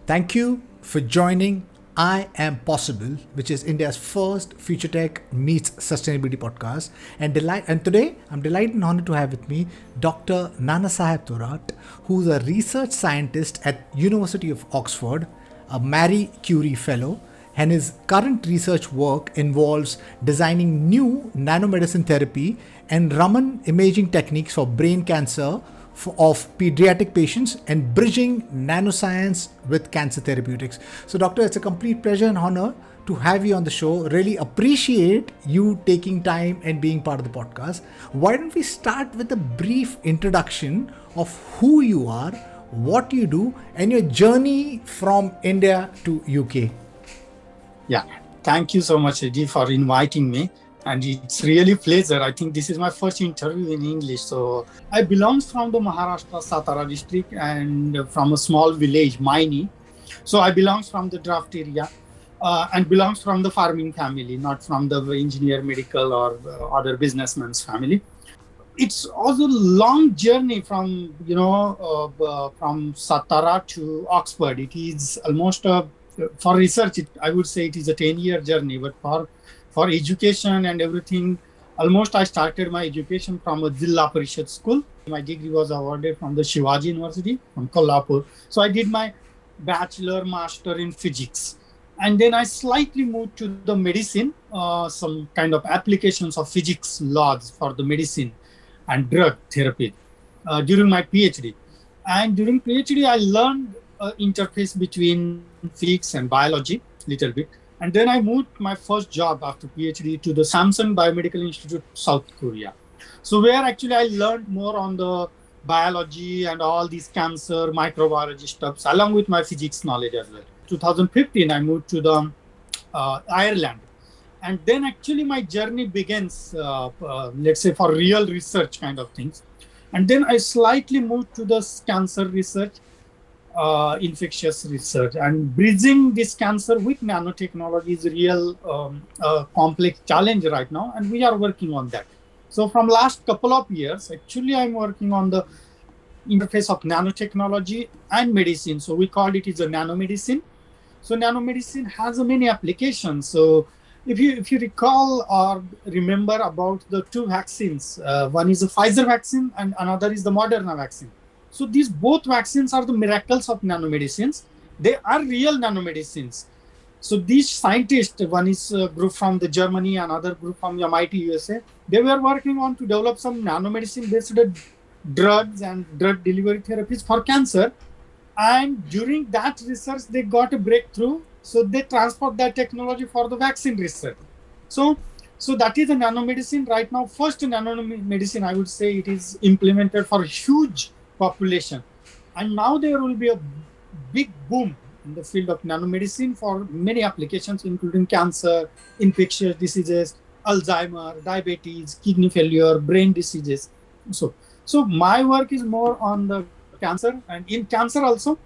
Thank you for joining I Am Possible, which is India's first future tech meets sustainability podcast. And today I'm delighted and honored to have with me Dr. Nanasaheb Thorat, who's a research scientist at University of Oxford, a Marie Curie Fellow, and his current research work involves designing new nanomedicine therapy and Raman imaging techniques for brain cancer of pediatric patients and bridging nanoscience with cancer therapeutics. So, Doctor, it's a complete pleasure and honor to have you on the show. Really appreciate you taking time and being part of the podcast. Why don't we start with a brief introduction of who you are, what you do, and your journey from India to UK? Yeah, thank you so much, Eddie, for inviting me. And it's really a pleasure. I think this is my first interview in English. So I belong from the Maharashtra Satara district and from a small village, Maini. So I belong from the draft area and belongs from the farming family, not from the engineer, medical or other businessman's family. It's also a long journey from, from Satara to Oxford. It is almost for research, I would say it is a 10-year journey, but for education and everything, almost I started my education from a Jilla Parishad school. My degree was awarded from the Shivaji University from Kolhapur. So I did my bachelor, master in physics. And then I slightly moved to the medicine, some kind of applications of physics laws for the medicine and drug therapy during my PhD. And during PhD, I learned interface between physics and biology a little bit. And then I moved my first job after PhD to the Samsung Biomedical Institute, South Korea. So where actually I learned more on the biology and all these cancer, microbiology stuff, along with my physics knowledge as well. 2015, I moved to the Ireland. And then actually my journey begins, let's say for real research kind of things. And then I slightly moved to the cancer research, infectious research, and bridging this cancer with nanotechnology is a real complex challenge right now, and we are working on that. So from last couple of years, actually I'm working on the interface of nanotechnology and medicine. So we call it is a nanomedicine. So nanomedicine has many applications. So if you recall or remember about the two vaccines, one is the Pfizer vaccine and another is the Moderna vaccine. So these both vaccines are the miracles of nanomedicines. They are real nanomedicines. So these scientists, one is a group from the Germany, another group from MIT USA, they were working on to develop some nanomedicine-based drugs and drug delivery therapies for cancer. And during that research, they got a breakthrough. So they transferred that technology for the vaccine research. So that is a nanomedicine right now. First nanomedicine, I would say it is implemented for huge population, and now there will be a big boom in the field of nanomedicine for many applications, including cancer, infectious diseases, Alzheimer, diabetes, kidney failure, brain diseases. So my work is more on the cancer, and in cancer also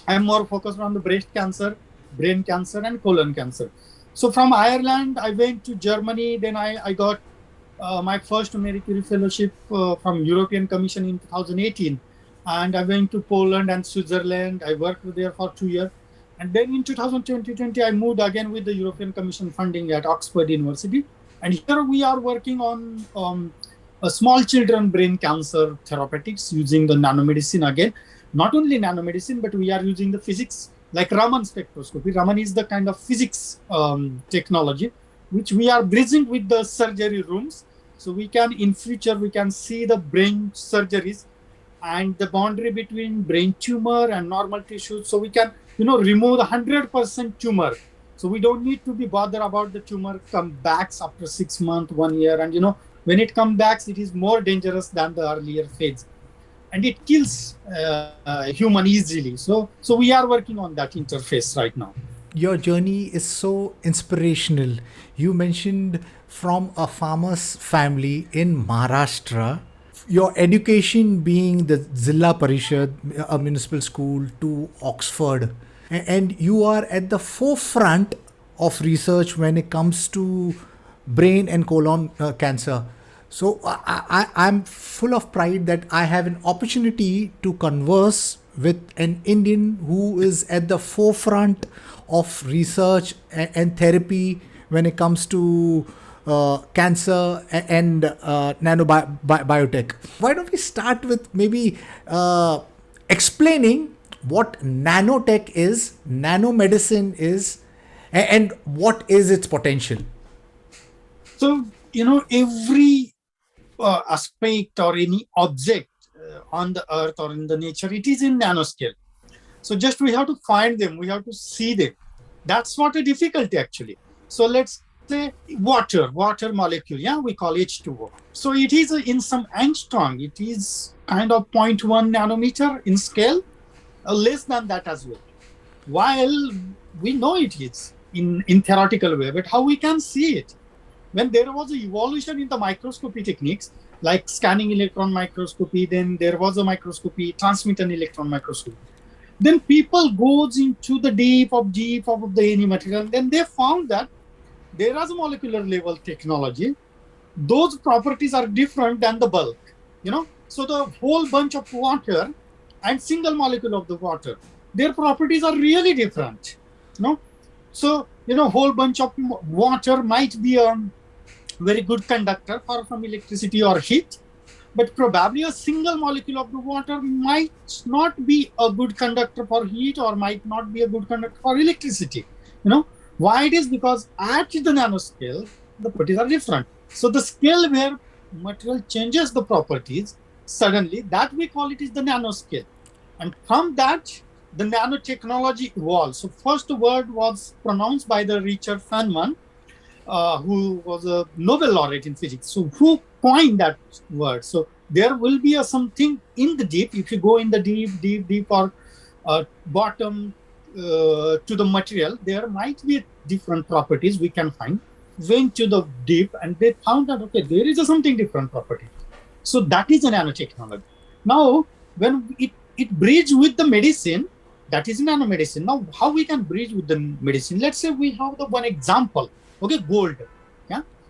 I am more focused on the breast cancer, brain cancer, and colon cancer. So from Ireland I went to Germany, then I got my first Marie Curie Fellowship from European Commission in 2018. And I went to Poland and Switzerland. I worked there for 2 years. And then in 2020, I moved again with the European Commission funding at Oxford University. And here we are working on a small children brain cancer therapeutics using the nanomedicine again. Not only nanomedicine, but we are using the physics like Raman spectroscopy. Raman is the kind of physics technology which we are bridging with the surgery rooms. So we can, in future, we can see the brain surgeries and the boundary between brain tumor and normal tissues. So we can, remove the 100% tumor. So we don't need to be bothered about the tumor come back after 6 months, 1 year. And, when it comes back, it is more dangerous than the earlier phase. And it kills human easily. So we are working on that interface right now. Your journey is so inspirational. You mentioned from a farmer's family in Maharashtra, your education being the Jilla Parishad, a municipal school, to Oxford. And you are at the forefront of research when it comes to brain and colon cancer. So I'm full of pride that I have an opportunity to converse with an Indian who is at the forefront of research and therapy when it comes to cancer and biotech. Why don't we start with maybe explaining what nanotech is, nanomedicine is, and what is its potential? So, every aspect or any object on the earth or in the nature, it is in nanoscale. So just we have to find them, we have to see them. That's not a difficulty actually. So let's say water molecule, we call H2O. So it is in some angstrom, it is kind of 0.1 nanometer in scale, less than that as well. While we know it is in theoretical way, but how we can see it? When there was an evolution in the microscopy techniques, like scanning electron microscopy, then there was a microscopy, transmitted electron microscopy. Then people goes into the deep of the any material. Then they found that there is a molecular level technology. Those properties are different than the bulk, So the whole bunch of water and single molecule of the water, their properties are really different, So, whole bunch of water might be a very good conductor for some electricity or heat, but probably a single molecule of the water might not be a good conductor for heat or might not be a good conductor for electricity. Why it is? Because at the nanoscale, the properties are different. So the scale where material changes the properties suddenly, that we call it is the nanoscale. And from that, the nanotechnology evolved. So first word was pronounced by the Richard Feynman, who was a Nobel laureate in physics. So who coined that word? So there will be something in the deep. If you go in the deep or bottom to the material, there might be different properties we can find. Went to the deep and they found that, okay, there is something different property. So that is a nanotechnology. Now, when it bridges with the medicine, that is nanomedicine. Now, how we can bridge with the medicine? Let's say we have the one example. Okay, gold.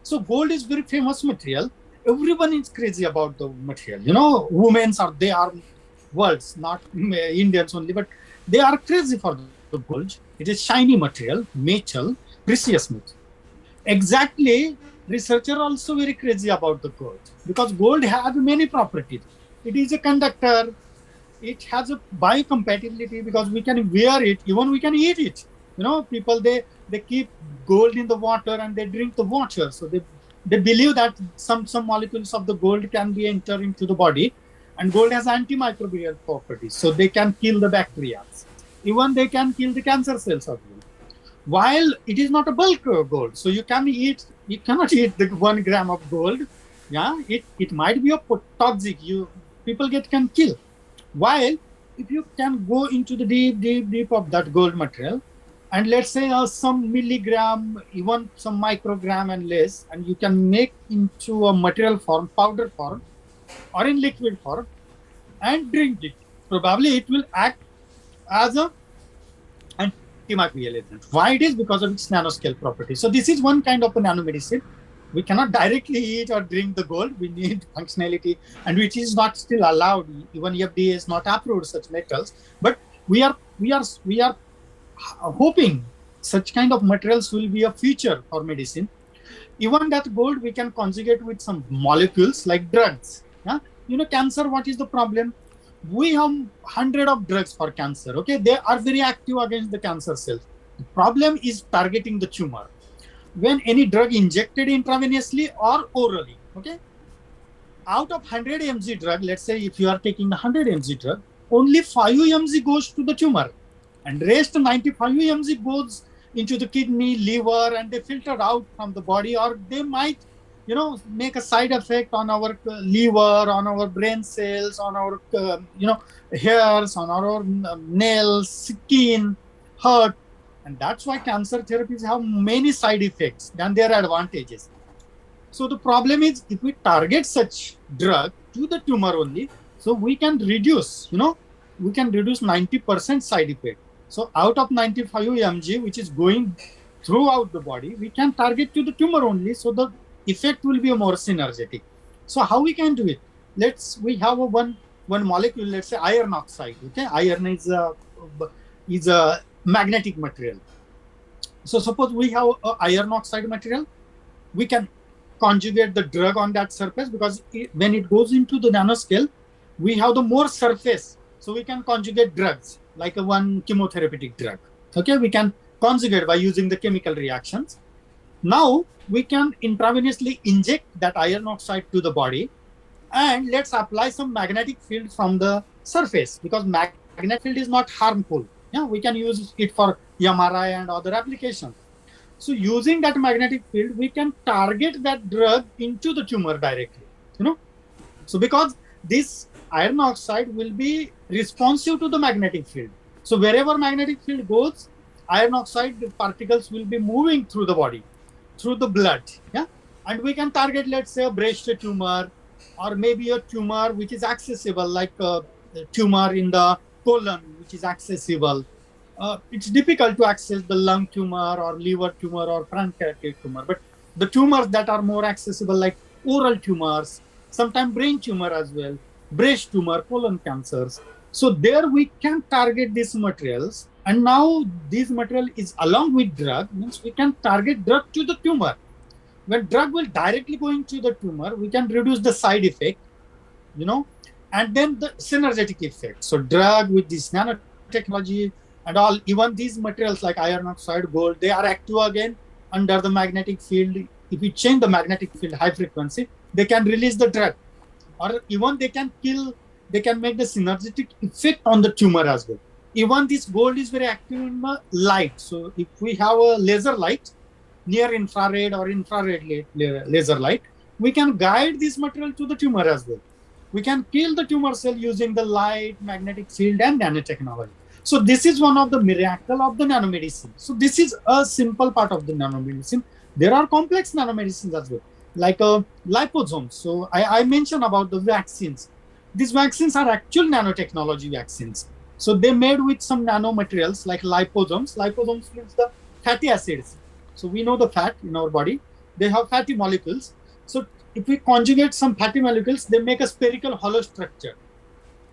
So gold is very famous material. Everyone is crazy about the material. They are worlds, not Indians only, but they are crazy for the gold. It is shiny material, metal, precious metal. Exactly, researchers are also very crazy about the gold because gold has many properties. It is a conductor. It has a biocompatibility because we can wear it, even we can eat it. People, they keep gold in the water and they drink the water. So they believe that some molecules of the gold can be entered into the body, and gold has antimicrobial properties. So they can kill the bacteria. Even they can kill the cancer cells of you. While it is not a bulk gold. So you cannot eat the 1 gram of gold. It might be a toxic. People can kill. While if you can go into the deep of that gold material, and let's say some milligram, even some microgram and less, and you can make into a material form, powder form, or in liquid form, and drink it. Probably it will act as a antimicrobial agent. Why it is? Because of its nanoscale property. So this is one kind of a nanomedicine. We cannot directly eat or drink the gold. We need functionality, and which is not still allowed. Even FDA is not approved such metals. But we are hoping such kind of materials will be a future for medicine. Even that gold we can conjugate with some molecules like drugs. Cancer. What is the problem? We have 100 of drugs for cancer. Okay, they are very active against the cancer cells. The problem is targeting the tumor. When any drug injected intravenously or orally, okay, out of 100 mg drug, let's say if you are taking the 100 mg drug, only 5 mg goes to the tumor, and rest 95 mg goes into the kidney, liver, and they filter out from the body, or they might, make a side effect on our liver, on our brain cells, on our, hairs, on our nails, skin, heart. And that's why cancer therapies have many side effects than their advantages. So the problem is if we target such drug to the tumor only, so we can reduce, 90% side effect. So out of 95 mg, which is going throughout the body, we can target to the tumor only. So the effect will be more synergetic. So how we can do it? We have one one molecule, let's say iron oxide. Okay, iron is a magnetic material. So suppose we have a iron oxide material, we can conjugate the drug on that surface, because when it goes into the nanoscale, we have the more surface. So we can conjugate drugs like one chemotherapeutic drug. Okay, we can conjugate by using the chemical reactions. Now we can intravenously inject that iron oxide to the body, and let's apply some magnetic field from the surface, because magnetic field is not harmful. Yeah, we can use it for MRI and other applications. So using that magnetic field, we can target that drug into the tumor directly. So because this iron oxide will be responsive to the magnetic field. So wherever magnetic field goes, iron oxide particles will be moving through the body, through the blood. Yeah, and we can target, let's say, a breast tumor, or maybe a tumor which is accessible, like a tumor in the colon, which is accessible. It's difficult to access the lung tumor or liver tumor or pancreatic tumor, but the tumors that are more accessible, like oral tumors, sometimes brain tumor as well, breast tumor, colon cancers. So there we can target these materials, and now this material is along with drug, means we can target drug to the tumor. When drug will directly go into the tumor, we can reduce the side effect, and then the synergetic effect. So drug with this nanotechnology and all, even these materials like iron oxide, gold, they are active again under the magnetic field. If you change the magnetic field high frequency, they can release the drug, or even they can make the synergetic effect on the tumor as well. Even this gold is very active in the light. So if we have a laser light, near infrared or infrared laser light, we can guide this material to the tumor as well. We can kill the tumor cell using the light, magnetic field, and nanotechnology. So this is one of the miracle of the nanomedicine. So this is a simple part of the nanomedicine. There are complex nanomedicines as well, like liposomes. So I mentioned about the vaccines. These vaccines are actual nanotechnology vaccines. So they made with some nanomaterials like liposomes. Liposomes means the fatty acids. So we know the fat in our body, they have fatty molecules. So if we conjugate some fatty molecules, they make a spherical hollow structure.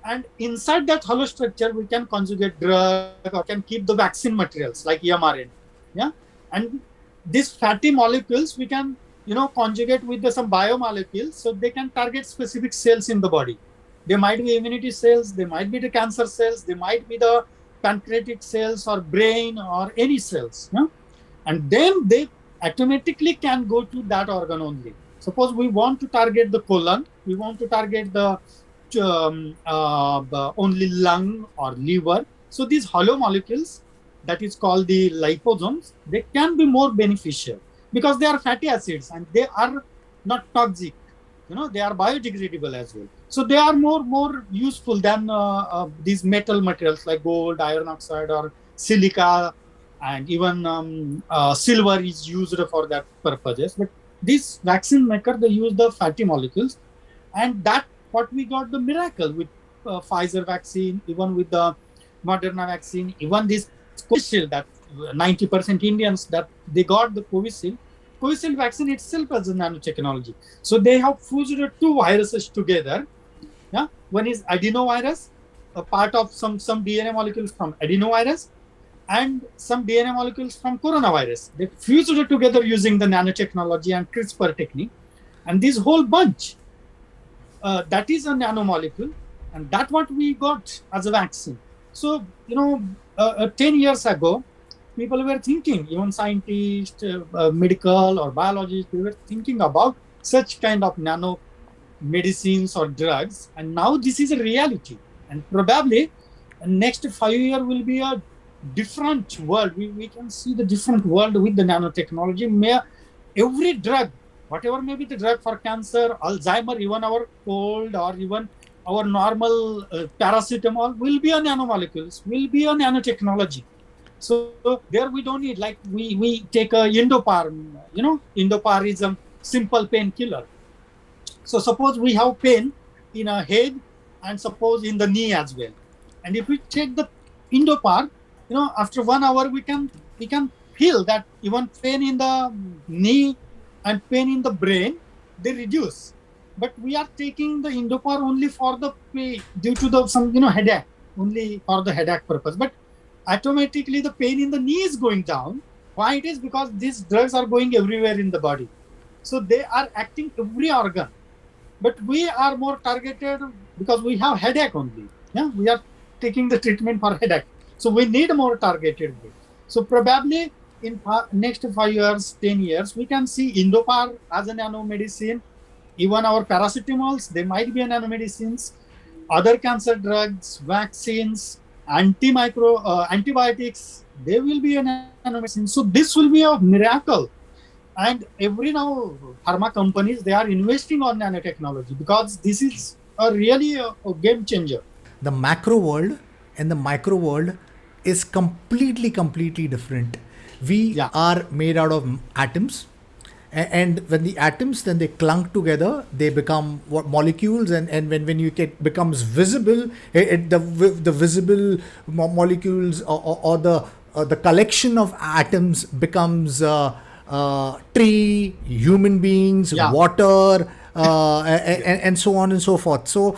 And inside that hollow structure, we can conjugate drug or can keep the vaccine materials like mRNA. Yeah. And these fatty molecules, we can, conjugate with some biomolecules, so they can target specific cells in the body. They might be immunity cells, they might be the cancer cells, they might be the pancreatic cells or brain or any cells. Yeah? And then they automatically can go to that organ only. Suppose we want to target the colon, we want to target the only lung or liver. So these hollow molecules, that is called the liposomes, they can be more beneficial because they are fatty acids and they are not toxic. They are biodegradable as well. So they are more useful than these metal materials like gold, iron oxide, or silica, and even silver is used for that purposes. But this vaccine maker, they use the fatty molecules, and that what we got the miracle with Pfizer vaccine, even with the Moderna vaccine, even this Covishield, that 90% Indians that they got the Covishield vaccine itself as a nanotechnology. So they have fused two viruses together. Yeah, one is adenovirus, a part of some DNA molecules from adenovirus, and some DNA molecules from coronavirus. They fused it together using the nanotechnology and CRISPR technique, and this whole bunch. That is a nanomolecule, and that's what we got as a vaccine. So, 10 years ago, people were thinking, even scientists, medical or biologists, they were thinking about such kind of nano medicines or drugs. And now this is a reality. And probably next 5 years will be a different world. We can see the different world with the nanotechnology. Every drug, whatever may be the drug for cancer, Alzheimer, even our cold or even our normal paracetamol will be a nanomolecules, will be a nanotechnology. So there we don't need, like we take a Indopar, Indopar is a simple painkiller. So suppose we have pain in a head and suppose in the knee as well. And if we take the Indopar, after 1 hour we can feel that even pain in the knee and pain in the brain, they reduce. but we are taking the Indopar only for the pain, due to the some headache, only for the headache purpose. But automatically the pain in the knee is going down. Why it is? Because these drugs are going everywhere in the body, so they are acting every organ. But we are more targeted because we have headache only. Yeah, we are taking the treatment for headache, so we need more targeted way. So probably in next 5 years, 10 years, we can see Indopar as a nanomedicine. Even our paracetamols, they might be a nanomedicines. Other cancer drugs, vaccines, antibiotics, they will be a nanomedicine. So this will be a miracle. And every now pharma companies, they are investing on nanotechnology because this is really a game changer. The macro world and the micro world is completely different. We are made out of atoms, and when the atoms then they clunk together, they become what molecules, and when you get becomes visible, the visible molecules or the collection of atoms becomes tree, human beings, water, and so on and so forth. So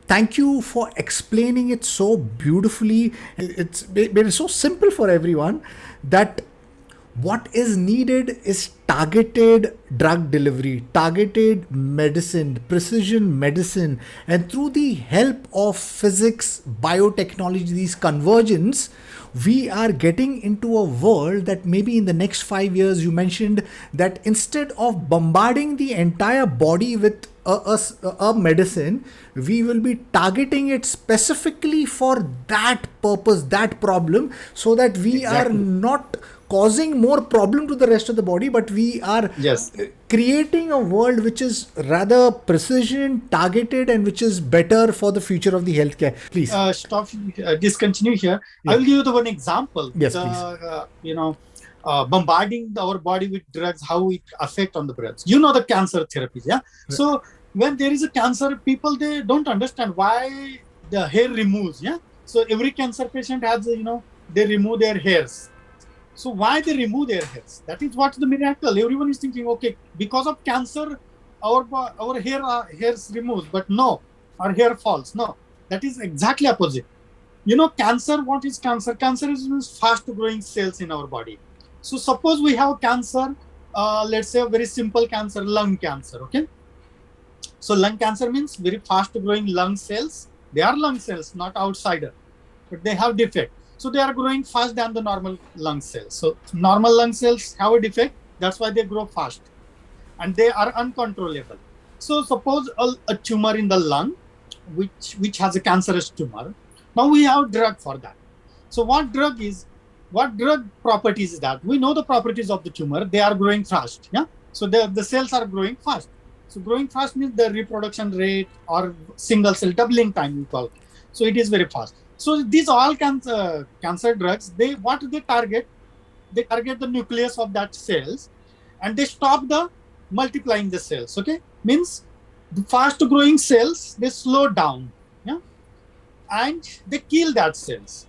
thank you for explaining it so beautifully. It's so simple for everyone that what is needed is targeted drug delivery, targeted medicine, precision medicine, and through the help of physics, biotechnology, these convergence, we are getting into a world that maybe in the next 5 years, you mentioned that instead of bombarding the entire body with a medicine, we will be targeting it specifically for that purpose, that problem, so that we are not causing more problem to the rest of the body, but we are creating a world which is rather precision, targeted, and which is better for the future of the healthcare. Please. Discontinue here. I will give you the one example. Yes, please. Bombarding our body with drugs, how it affect on the brains. The cancer therapies, yeah? Right. So when there is a cancer, people, they don't understand why the hair removes, yeah? So every cancer patient has, they remove their hairs. So why they remove their hairs? That is what the miracle. Everyone is thinking, okay, because of cancer, our hairs removed, but no, our hair falls. No, that is exactly opposite. Cancer, what is cancer? Cancer is fast growing cells in our body. So suppose we have cancer, let's say a very simple cancer, lung cancer, okay? So lung cancer means very fast growing lung cells. They are lung cells, not outsider, but they have defect. So they are growing fast than the normal lung cells. So normal lung cells have a defect. That's why they grow fast. And they are uncontrollable. So suppose a tumor in the lung, which has a cancerous tumor. Now we have drug for that. So what drug properties is that? We know the properties of the tumor. They are growing fast. Yeah. So the cells are growing fast. So growing fast means the reproduction rate or single cell doubling time we call it. So it is very fast. So these all cancer drugs, they target? They target the nucleus of that cells, and they stop the multiplying the cells. Okay, means the fast growing cells, they slow down, yeah, and they kill that cells.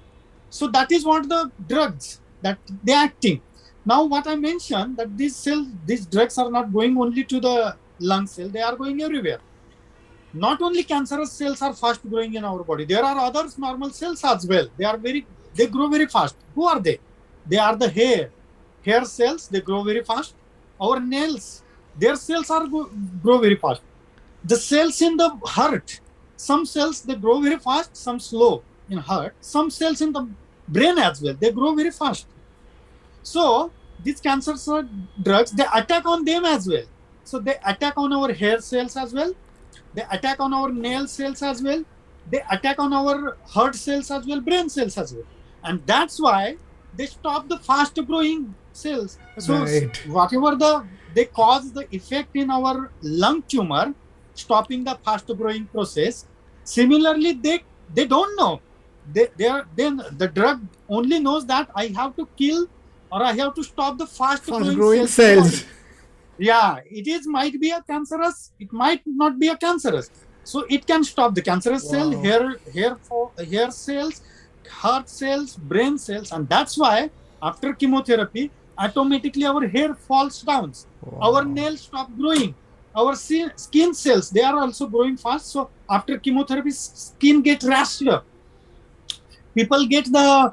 So that is what the drugs that they acting. Now what I mentioned, that these drugs are not going only to the lung cell, they are going everywhere. Not only cancerous cells are fast growing in our body, there are other normal cells as well. They grow very fast. Who are they? They are the hair cells. They grow very fast. Our nails, their cells grow very fast. The cells in the heart, some cells they grow very fast, some slow in heart. Some cells in the brain as well, they grow very fast. So these cancer drugs, they attack on them as well. So they attack on our hair cells as well. They attack on our nail cells as well. They attack on our heart cells as well, brain cells as well. And that's why they stop the fast growing cells. So whatever they cause the effect in our lung tumor, stopping the fast growing process. Similarly, they don't know. Then the drug only knows that I have to kill or I have to stop the fast growing cells. Yeah, might be a cancerous, it might not be a cancerous. So it can stop the cancerous cell, hair cells, heart cells, brain cells. And that's why after chemotherapy, automatically our hair falls down. Our nails stop growing. our skin cells, they are also growing fast. So after chemotherapy, skin gets rashed up. People get the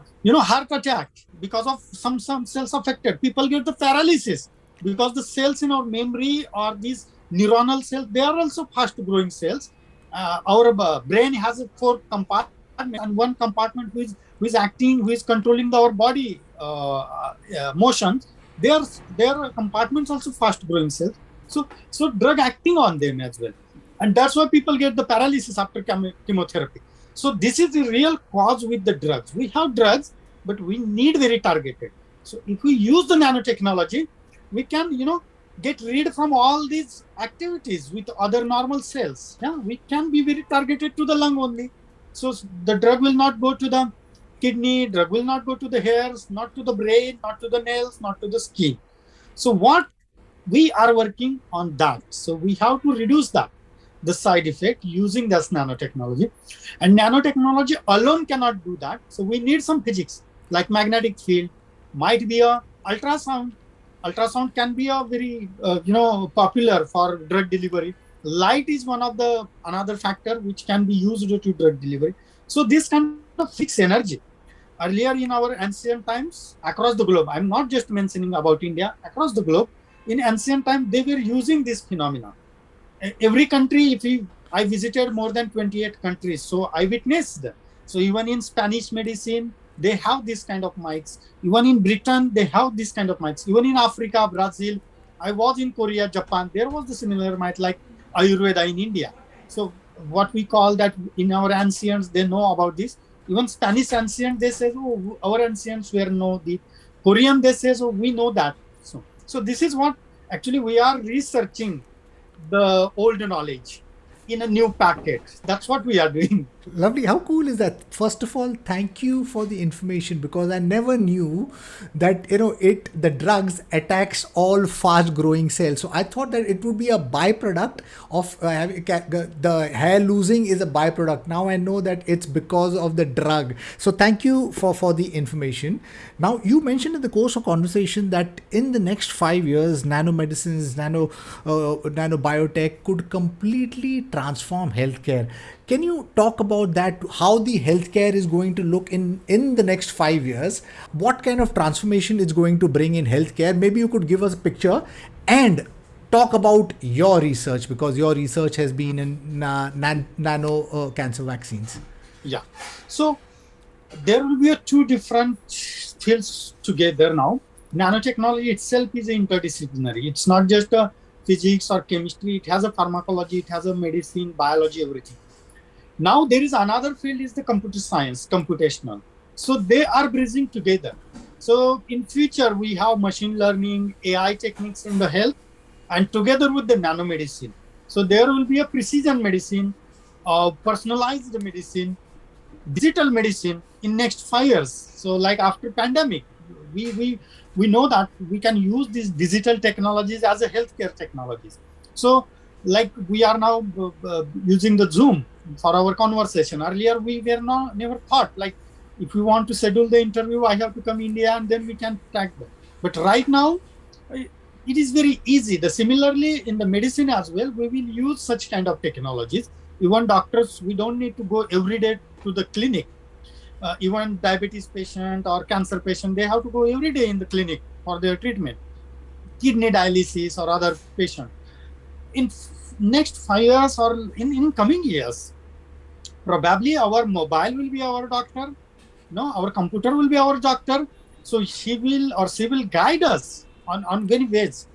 heart attack because of some cells affected. People get the paralysis because the cells in our memory or these neuronal cells, they are also fast growing cells. Our brain has a 4 compartments, and one compartment who is acting, who is controlling our body motions. Their compartments also fast growing cells. So drug acting on them as well, and that's why people get the paralysis after chemotherapy. So this is the real cause with the drugs. We have drugs, but we need very targeted. So if we use the nanotechnology, we can, get rid from all these activities with other normal cells. Yeah, we can be very targeted to the lung only. So the drug will not go to the kidney, drug will not go to the hairs, not to the brain, not to the nails, not to the skin. So what we are working on that. So we have to reduce that, the side effect, using this nanotechnology. And nanotechnology alone cannot do that. So we need some physics, like magnetic field, might be a ultrasound. Ultrasound can be a very, popular for drug delivery. Light is one of the another factor which can be used to drug delivery. So this kind of fixed energy. Earlier in our ancient times, across the globe, I'm not just mentioning about India, across the globe, in ancient time, they were using this phenomena. Every country, I visited more than 28 countries, so I witnessed them. So even in Spanish medicine, they have this kind of mites. Even in Britain, they have this kind of mites. Even in Africa, Brazil, I was in Korea, Japan, there was the similar mite like Ayurveda in India. So what we call that in our ancients, they know about this. Even Spanish ancient, they say, oh, our ancients were know the Korean, they say, so we know that. So this is what actually we are researching, the old knowledge in a new packet. That's what we are doing. Lovely. How cool is that? First of all, thank you for the information, because I never knew that the drugs attacks all fast growing cells. So I thought that it would be a byproduct of the hair losing is a byproduct. Now I know that it's because of the drug. So thank you for the information. Now you mentioned in the course of conversation that in the next 5 years, nanomedicines, nanobiotech could completely transform healthcare. Can you talk about that, how the healthcare is going to look in the next 5 years? What kind of transformation it's going to bring in healthcare? Maybe you could give us a picture and talk about your research, because your research has been in nano-cancer vaccines. Yeah. So there will be 2 different fields together now. Nanotechnology itself is interdisciplinary. It's not just a physics or chemistry. It has a pharmacology, it has a medicine, biology, everything. Now there is another field, is the computer science, computational. So they are bridging together. So in future, we have machine learning, AI techniques in the health, and together with the nanomedicine. So there will be a precision medicine, personalized medicine, digital medicine in next 5 years. So like after pandemic, we know that we can use these digital technologies as a healthcare technologies. So like we are now using the Zoom for our conversation. Earlier, we were never thought, like if we want to schedule the interview, I have to come India and then we can track them. But right now, it is very easy. Similarly, in the medicine as well, we will use such kind of technologies. Even doctors, we don't need to go every day to the clinic. Even diabetes patient or cancer patient, they have to go every day in the clinic for their treatment. Kidney dialysis or other patient. In next 5 years or in coming years, probably our mobile will be our doctor. Our computer will be our doctor. So she will guide us on many ways.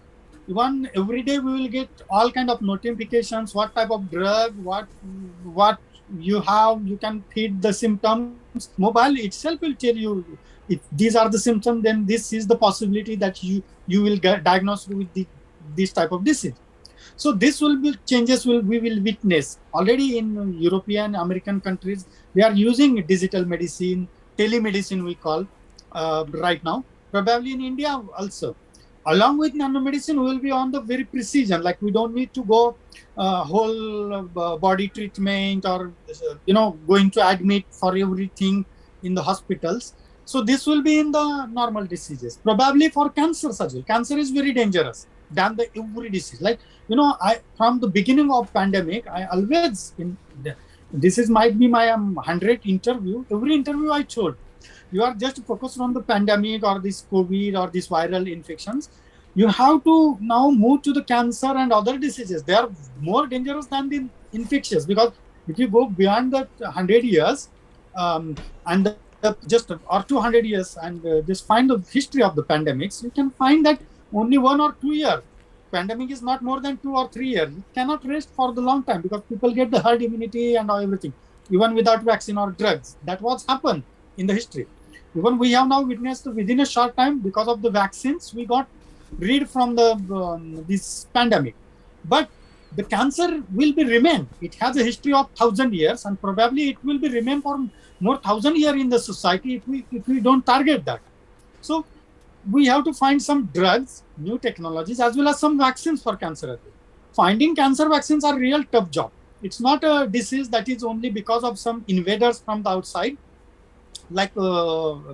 Even every day we will get all kind of notifications, what type of drug, what you have, you can feed the symptoms. Mobile itself will tell you if these are the symptoms, then this is the possibility that you will get diagnosed with this type of disease. So this will be changes we will witness already in European, American countries. They are using digital medicine, telemedicine we call right now. Probably in India also. Along with nanomedicine, we will be on the very precision. Like we don't need to go whole body treatment or going to admit for everything in the hospitals. So this will be in the normal diseases. Probably for cancers as well. Cancer is very dangerous. than the every disease. Like, I from the beginning of pandemic, I always this is might be my 100th interview. Every interview I told, you are just focused on the pandemic or this COVID or these viral infections. You have to now move to the cancer and other diseases. They are more dangerous than the infectious, because if you go beyond that 100 years and just or 200 years and just find the history of the pandemics, you can find that only 1 or 2 years. Pandemic is not more than 2 or 3 years. It cannot rest for the long time because people get the herd immunity and everything, even without vaccine or drugs. That was happened in the history. Even we have now witnessed within a short time, because of the vaccines, we got rid from the this pandemic. But the cancer will be remain. It has a history of 1,000 years, and probably it will be remain for more 1,000 years in the society if we don't target that. So we have to find some drugs, new technologies, as well as some vaccines for cancer. Finding cancer vaccines are real tough job. It's not a disease that is only because of some invaders from the outside, like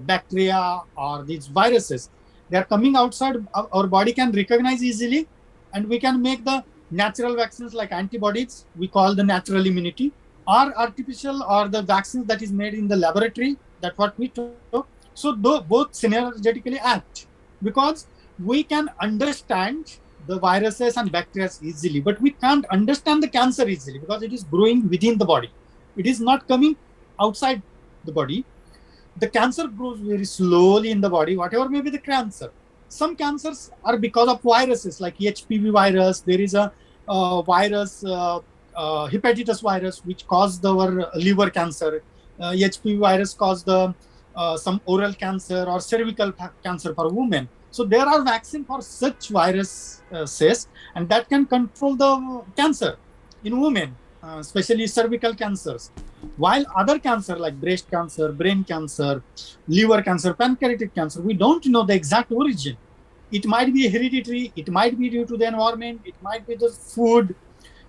bacteria or these viruses. They are coming outside, our body can recognize easily, and we can make the natural vaccines like antibodies, we call the natural immunity, or artificial, or the vaccines that is made in the laboratory, that's what we took. So both synergetically act, because we can understand the viruses and bacteria easily, but we can't understand the cancer easily because it is growing within the body. It is not coming outside the body. The cancer grows very slowly in the body, whatever may be the cancer. Some cancers are because of viruses like HPV virus. There is a virus, hepatitis virus, which caused our liver cancer. HPV virus caused some oral cancer or cervical cancer for women. So there are vaccines for such viruses, and that can control the cancer in women, especially cervical cancers. While other cancer like breast cancer, brain cancer, liver cancer, pancreatic cancer, we don't know the exact origin. It might be hereditary, it might be due to the environment, it might be the food.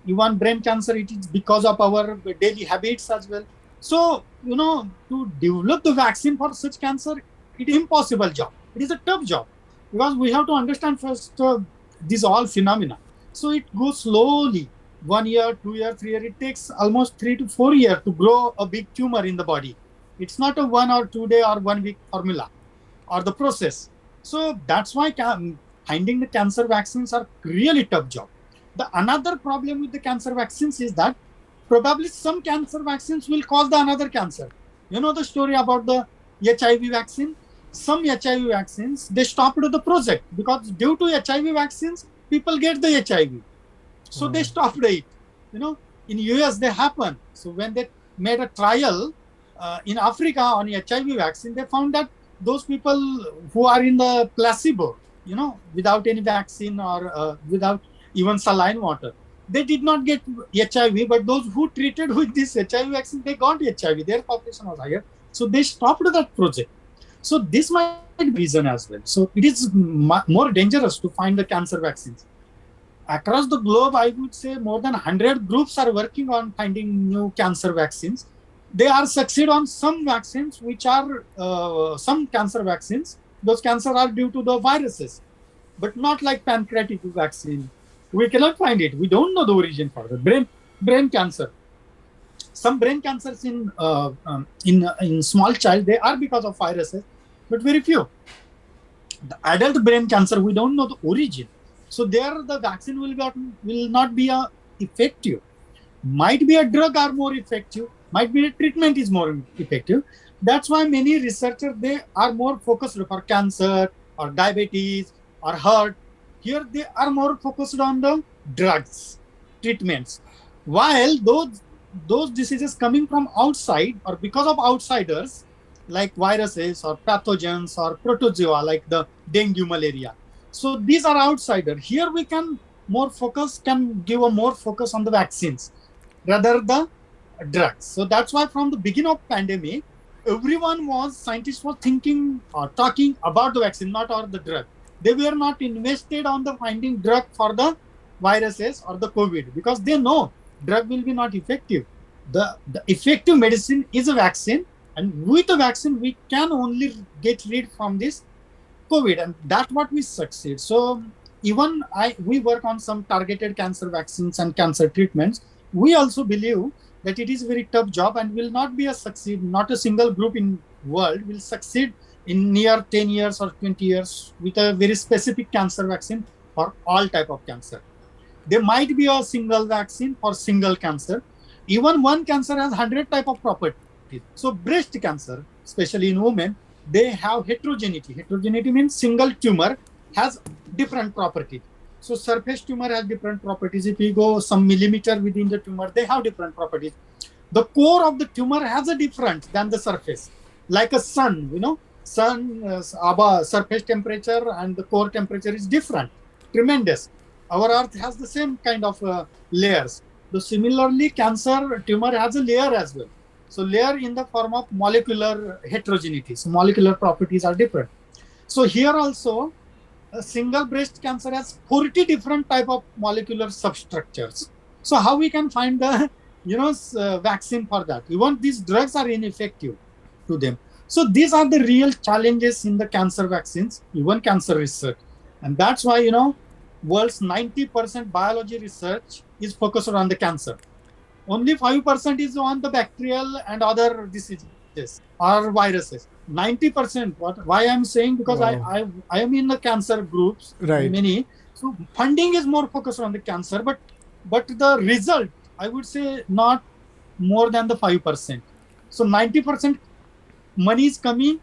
Even brain cancer, it is because of our daily habits as well. So, to develop the vaccine for such cancer, it is an impossible job. It is a tough job because we have to understand first these all phenomena. So it goes slowly. 1 year, 2 years, 3 years, it takes almost 3 to 4 years to grow a big tumor in the body. It's not a 1 or 2 day or 1 week formula or the process. So that's why finding the cancer vaccines are really tough job. The another problem with the cancer vaccines is that probably some cancer vaccines will cause the another cancer. You know the story about the HIV vaccine? Some HIV vaccines, they stopped the project because due to HIV vaccines, people get the HIV. So they stopped it. In US they happened. So when they made a trial in Africa on HIV vaccine, they found that those people who are in the placebo, without any vaccine or without even saline water, they did not get HIV. But those who treated with this HIV vaccine, they got HIV. Their population was higher. So they stopped that project. So this might be reason as well. So it is more dangerous to find the cancer vaccines. Across the globe, I would say more than 100 groups are working on finding new cancer vaccines. They are succeed on some vaccines, which are some cancer vaccines. Those cancers are due to the viruses, but not like pancreatic vaccine. We cannot find it. We don't know the origin for the brain cancer. Some brain cancers in small child, they are because of viruses, but very few. The adult brain cancer, we don't know the origin. So there, the vaccine will not be effective. Might be a drug are more effective. Might be a treatment is more effective. That's why many researchers, they are more focused for cancer or diabetes or heart. Here they are more focused on the drugs, treatments. While those diseases coming from outside or because of outsiders, like viruses or pathogens or protozoa, like the dengue, malaria. So these are outsiders. Here we can give a more focus on the vaccines rather the drugs. So that's why from the beginning of pandemic, scientists were thinking or talking about the vaccine, not on the drug. They were not invested on the finding drug for the viruses or the COVID because they know drug will be not effective. The effective medicine is a vaccine, and with the vaccine, we can only get rid from this COVID, and that's what we succeed. So even we work on some targeted cancer vaccines and cancer treatments. We also believe that it is a very tough job and will not be a succeed. Not a single group in world will succeed in near 10 years or 20 years with a very specific cancer vaccine for all type of cancer. There might be a single vaccine for single cancer. Even one cancer has 100 type of properties. So breast cancer, especially in women, they have heterogeneity. Heterogeneity means single tumor has different properties. So surface tumor has different properties. If you go some millimeter within the tumor, they have different properties. The core of the tumor has a different than the surface. Like a sun, sun surface temperature and the core temperature is different, tremendous. Our earth has the same kind of layers. So similarly, cancer tumor has a layer as well. So layer in the form of molecular heterogeneity. So molecular properties are different. So here also, a single breast cancer has 40 different type of molecular substructures. So how we can find the vaccine for that? Even these drugs are ineffective to them. So these are the real challenges in the cancer vaccines, even cancer research. And that's why, world's 90% biology research is focused on the cancer. Only 5% is on the bacterial and other diseases or viruses. 90%. Why I'm saying? Because wow. I am in the cancer groups, right? Many. So funding is more focused on the cancer, but the result, I would say, not more than the 5%. So 90% money is coming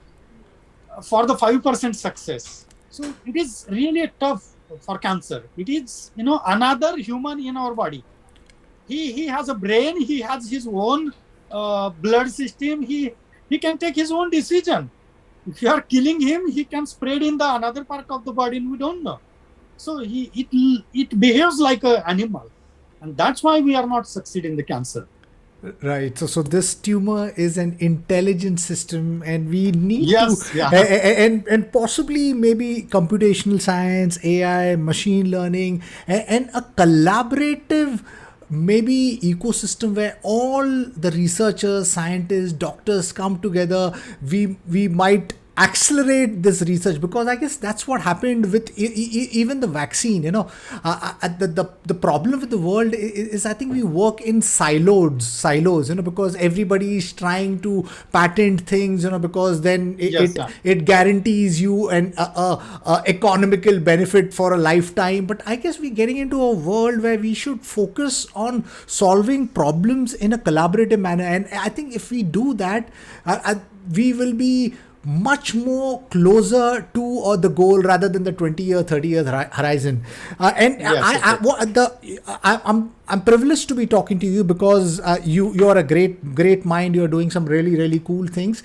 for the 5% success. So it is really tough for cancer. It is, another human in our body. He has a brain. He has his own blood system. He can take his own decision. If you are killing him, he can spread in the another part of the body, and we don't know. So it behaves like an animal, and that's why we are not succeeding in the cancer. Right. So this tumor is an intelligent system, and we need and possibly maybe computational science, AI, machine learning, and a collaborative maybe ecosystem where all the researchers, scientists, doctors come together. We might accelerate this research, because I guess that's what happened with even the vaccine. The problem with the world is I think we work in silos, because everybody is trying to patent things, because then it guarantees you an economical benefit for a lifetime. But I guess we're getting into a world where we should focus on solving problems in a collaborative manner, and I think if we do that, we will be much more closer to the goal rather than the 20-year, 30-year horizon. I'm privileged to be talking to you, because you're a great mind. You're doing some really, really cool things.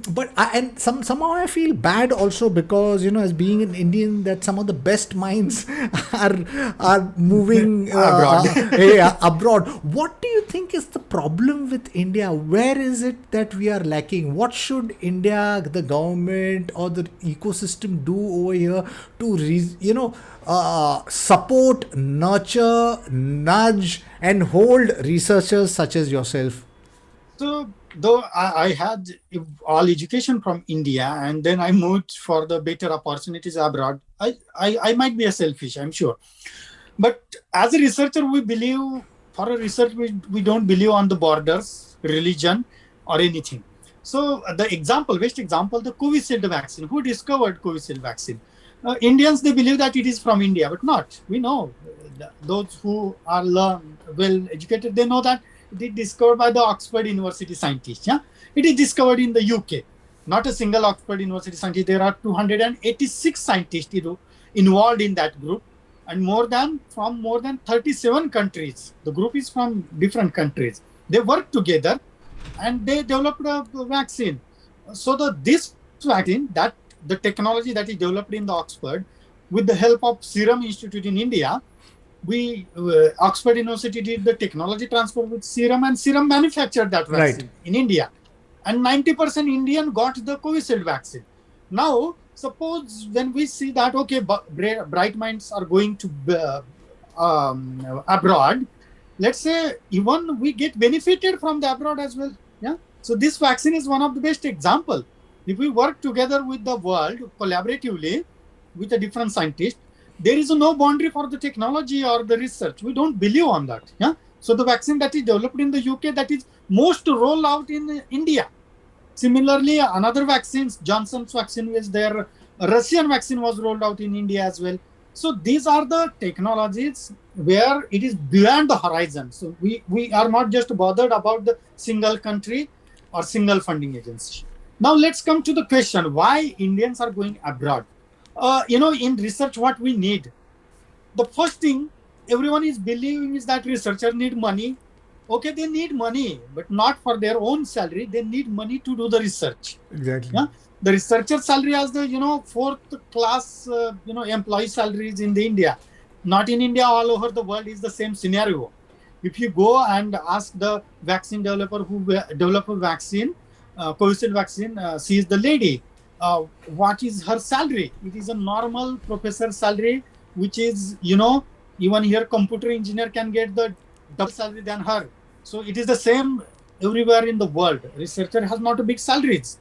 But somehow I feel bad also, because as being an Indian, that some of the best minds are moving abroad. What do you think is the problem with India? Where is it that we are lacking? What should India, the government or the ecosystem do over here to support, nurture, nudge, and hold researchers such as yourself? So, though I had all education from India, and then I moved for the better opportunities abroad, I might be a selfish, I'm sure. But as a researcher, we believe, for a research, we don't believe on the borders, religion, or anything. So the best example, the Covishield vaccine. Who discovered Covishield vaccine? Indians, they believe that it is from India, but not. We know, those who are well educated, they know that it is discovered by the Oxford University scientists. Yeah? It is discovered in the UK. Not a single Oxford University scientist. There are 286 scientists involved in that group, and from more than 37 countries. The group is from different countries. They work together and they developed a vaccine. So this vaccine, that the technology that is developed in the Oxford, with the help of Serum Institute in India, Oxford University did the technology transfer with Serum, and Serum manufactured that vaccine in India. And 90% Indian got the Covishield vaccine. Now, suppose when we see that, okay, bright minds are going to abroad, let's say even we get benefited from the abroad as well. Yeah. So this vaccine is one of the best example. If we work together with the world collaboratively with the different scientists, there is no boundary for the technology or the research. We don't believe on that. Yeah. So the vaccine that is developed in the UK, that is most rolled out in India. Similarly, another vaccines, Johnson's vaccine was there. Russian vaccine was rolled out in India as well. So these are the technologies where it is beyond the horizon. So we are not just bothered about the single country or single funding agency. Now let's come to the question, why Indians are going abroad? In research, what we need, the first thing everyone is believing is that researchers need money. Okay, they need money, but not for their own salary. They need money to do the research. Exactly. Yeah? The researcher salary as the, fourth class, employee salaries in the India. Not in India, all over the world is the same scenario. If you go and ask the vaccine developer who developed a vaccine, Covishield vaccine, she is the lady. What is her salary? It is a normal professor salary, which is, even here computer engineer can get the double salary than her. So it is the same everywhere in the world. Researcher has not a big salaries.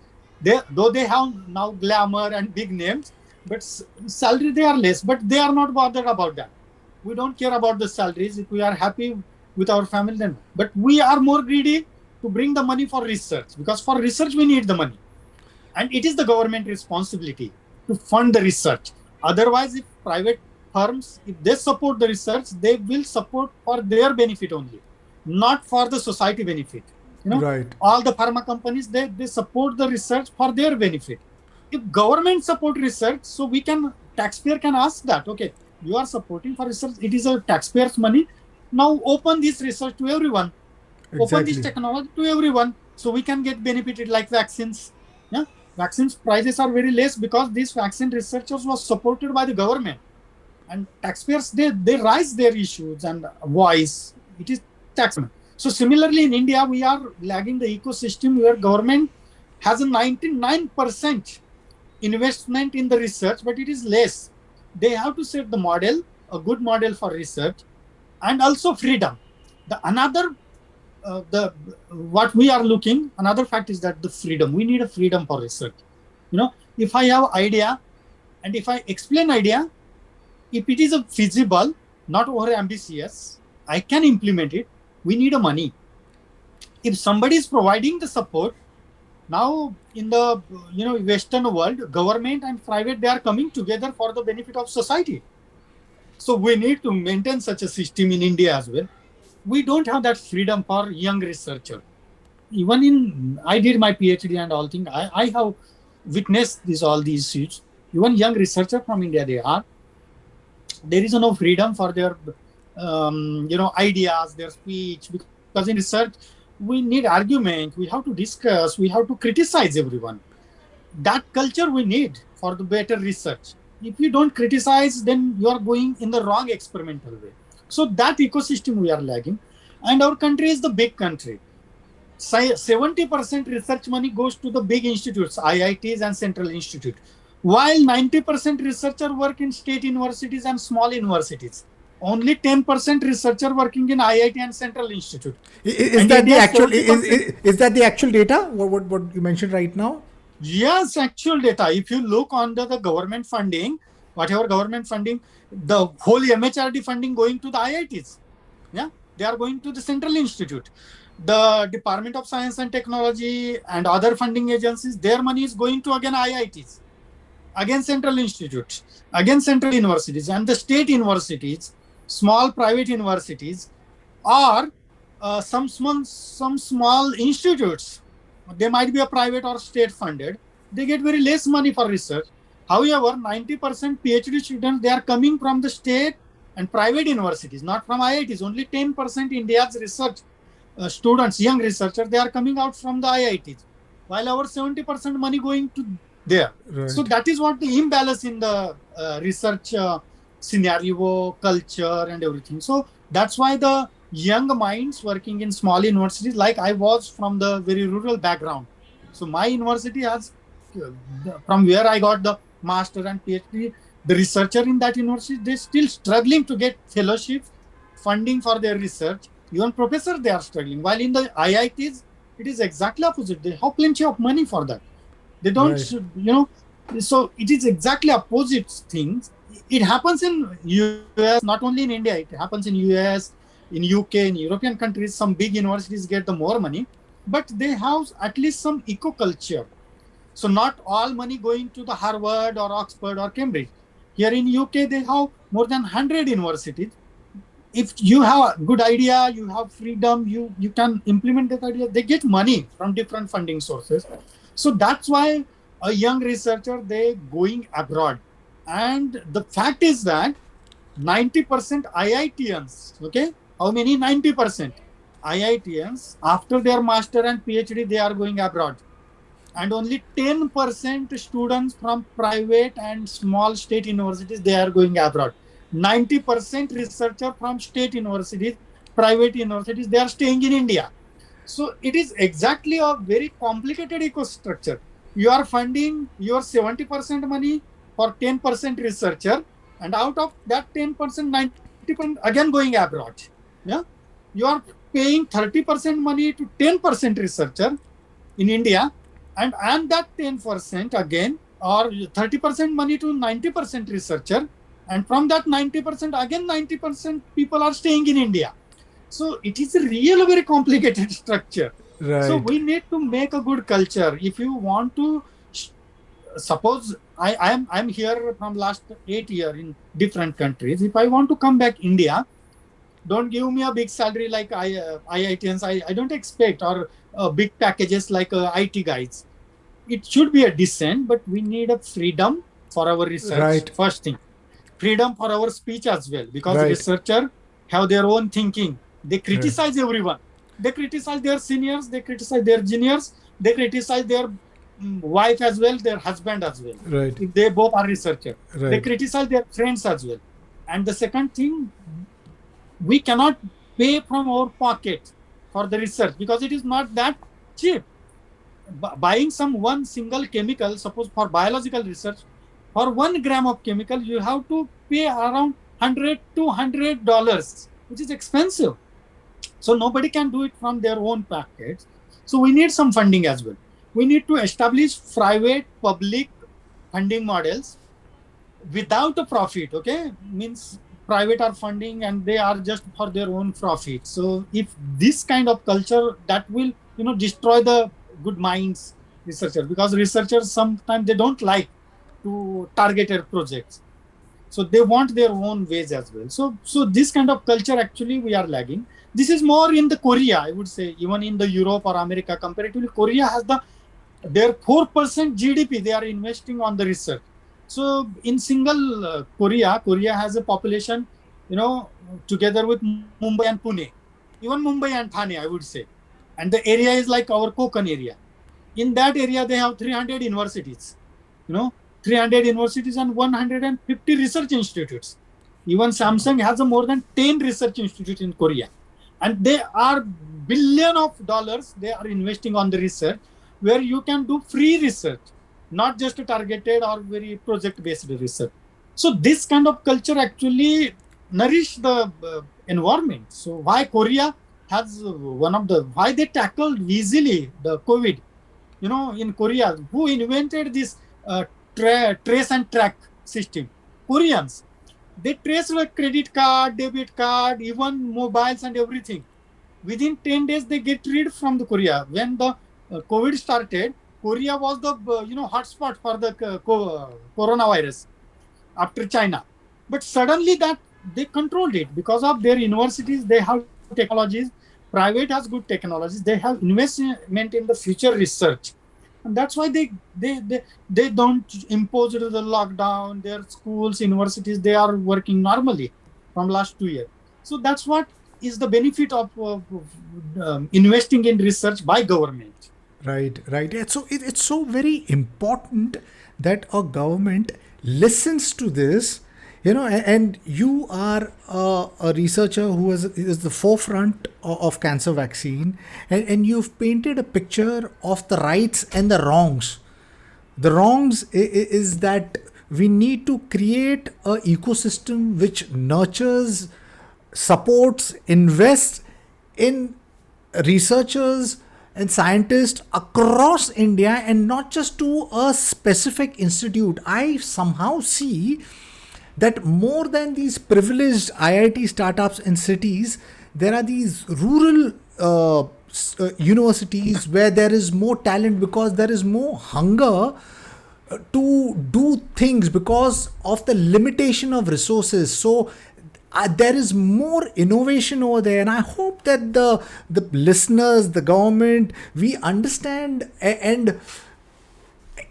Though they have now glamour and big names, but salary they are less, but they are not bothered about that. We don't care about the salaries. If we are happy with our family, then. But we are more greedy to bring the money for research, because for research we need the money. And it is the government responsibility to fund the research. Otherwise, if private firms, if they support the research, they will support for their benefit only, not for the society benefit. Right. All the pharma companies, they support the research for their benefit. If government support research, so taxpayer can ask that, okay, you are supporting for research, it is a taxpayer's money. Now open this research to everyone. Exactly. Open this technology to everyone, so we can get benefited like vaccines. Yeah, vaccines prices are very less because these vaccine researchers was supported by the government. And taxpayers, they raise their issues and voice. It is tax. So similarly, in India, we are lagging the ecosystem where government has a 99% investment in the research, but it is less. They have to set the model, a good model for research, and also freedom. What we are looking, another fact is that the freedom. We need a freedom for research. If I have idea, and if I explain idea, if it is feasible, not over ambitious, I can implement it. We need a money. If somebody is providing the support, now in the Western world, government and private, they are coming together for the benefit of society. So we need to maintain such a system in India as well. We don't have that freedom for young researcher. Even I did my PhD and all things. I have witnessed all these issues. Even young researcher from India, there is no freedom for their ideas, their speech, because in research we need argument, we have to discuss, we have to criticize everyone. That culture we need for the better research. If you don't criticize, then you are going in the wrong experimental way. So that ecosystem we are lagging, and our country is the big country. 70% research money goes to the big institutes, IITs and central institute, while 90% researcher work in state universities and small universities. Only 10% researcher working in IIT and Central Institute. Is that the actual data? What you mentioned right now? Yes, actual data. If you look under the government funding, whatever government funding, the whole MHRD funding going to the IITs. Yeah, they are going to the Central Institute. The Department of Science and Technology and other funding agencies, their money is going to again IITs, again Central Institute, again Central Universities, and the state universities, small private universities, or some small institutes. They might be a private or state funded. They get very less money for research. However, 90% PhD students, they are coming from the state and private universities, not from IITs. Only 10% India's research students, young researchers, they are coming out from the IITs, while our 70% money going to there. Right. So that is what the imbalance in the research scenario, culture, and everything. So that's why the young minds working in small universities, like I was from the very rural background. So my university has, from where I got the master and PhD, the researcher in that university, they're still struggling to get fellowship funding for their research. Even professors, they are struggling. While in the IITs, it is exactly opposite. They have plenty of money for that. They don't, right. So it is exactly opposite things. it happens in US, not only in India, it happens in US, in UK, in European countries. Some big universities get the more money, but they have at least some eco-culture. So not all money going to the Harvard or Oxford or Cambridge. Here in UK, they have more than 100 universities. If you have a good idea, you have freedom, you can implement that idea, they get money from different funding sources. So that's why a young researcher, they going abroad. And the fact is that 90% IITians, okay? How many? 90% IITians, after their master and PhD, they are going abroad. And only 10% students from private and small state universities, they are going abroad. 90% researcher from state universities, private universities, they are staying in India. So it is exactly a very complicated ecosystem. You are funding your 70% money for 10% researcher, and out of that 10%, 90% again going abroad. Yeah, you are paying 30% money to 10% researcher in India, and that 10% again, or 30% money to 90% researcher, and from that 90% again 90% people are staying in India. So it is a real very complicated structure. Right. So we need to make a good culture. If you want to, suppose I'm here from last 8 years in different countries. If I want to come back India, don't give me a big salary like IITians. I don't expect, or big packages like IT guys. It should be a decent, but we need a freedom for our research. Right. First thing, freedom for our speech as well, because Right. researchers have their own thinking. They criticize everyone. They criticize their seniors, they criticize their juniors, they criticize their wife as well, their husband as well. Right. If they both are researchers, Right. they criticize their friends as well. And the second thing, we cannot pay from our pocket for the research because it is not that cheap. Buying some one single chemical, suppose for biological research, for 1 gram of chemical, you have to pay around $100 to $200, which is expensive. So nobody can do it from their own pockets. So we need some funding as well. We need to establish private, public funding models without a profit, okay? Means private are funding and they are just for their own profit. So if this kind of culture, that will, destroy the good minds researchers, because researchers sometimes they don't like to targeted projects. So they want their own ways as well. So this kind of culture actually we are lagging. This is more in the Korea, I would say, even in the Europe or America comparatively. Korea has their 4% GDP they are investing on the research. So in single Korea has a population, together with Mumbai and Pune, even Mumbai and Thane, I would say. And the area is like our Konkan area. In that area, they have 300 universities, 300 universities and 150 research institutes. Even Samsung has more than 10 research institutes in Korea. And they are billion of dollars they are investing on the research, where you can do free research, not just targeted or very project-based research. So this kind of culture actually nourish the environment. So why Korea has why they tackled easily the COVID, in Korea, who invented this trace and track system? Koreans. They trace the credit card, debit card, even mobiles and everything. Within 10 days, they get rid from the Korea. When the COVID started, Korea was the hotspot for the coronavirus after China. But suddenly that they controlled it because of their universities. They have technologies. Private has good technologies. They have investment in the future research. And that's why they don't impose the lockdown. Their schools, universities, they are working normally from last 2 years. So that's what is the benefit of investing in research by government. Right. So it's so very important that a government listens to this, and you are a researcher who is the forefront of cancer vaccine, and you've painted a picture of the rights and the wrongs. The wrongs is that we need to create an ecosystem which nurtures, supports, invests in researchers and scientists across India and not just to a specific institute. I somehow see that more than these privileged IIT startups in cities, there are these rural universities where there is more talent because there is more hunger to do things because of the limitation of resources. So there is more innovation over there, and I hope that the listeners, the government, we understand and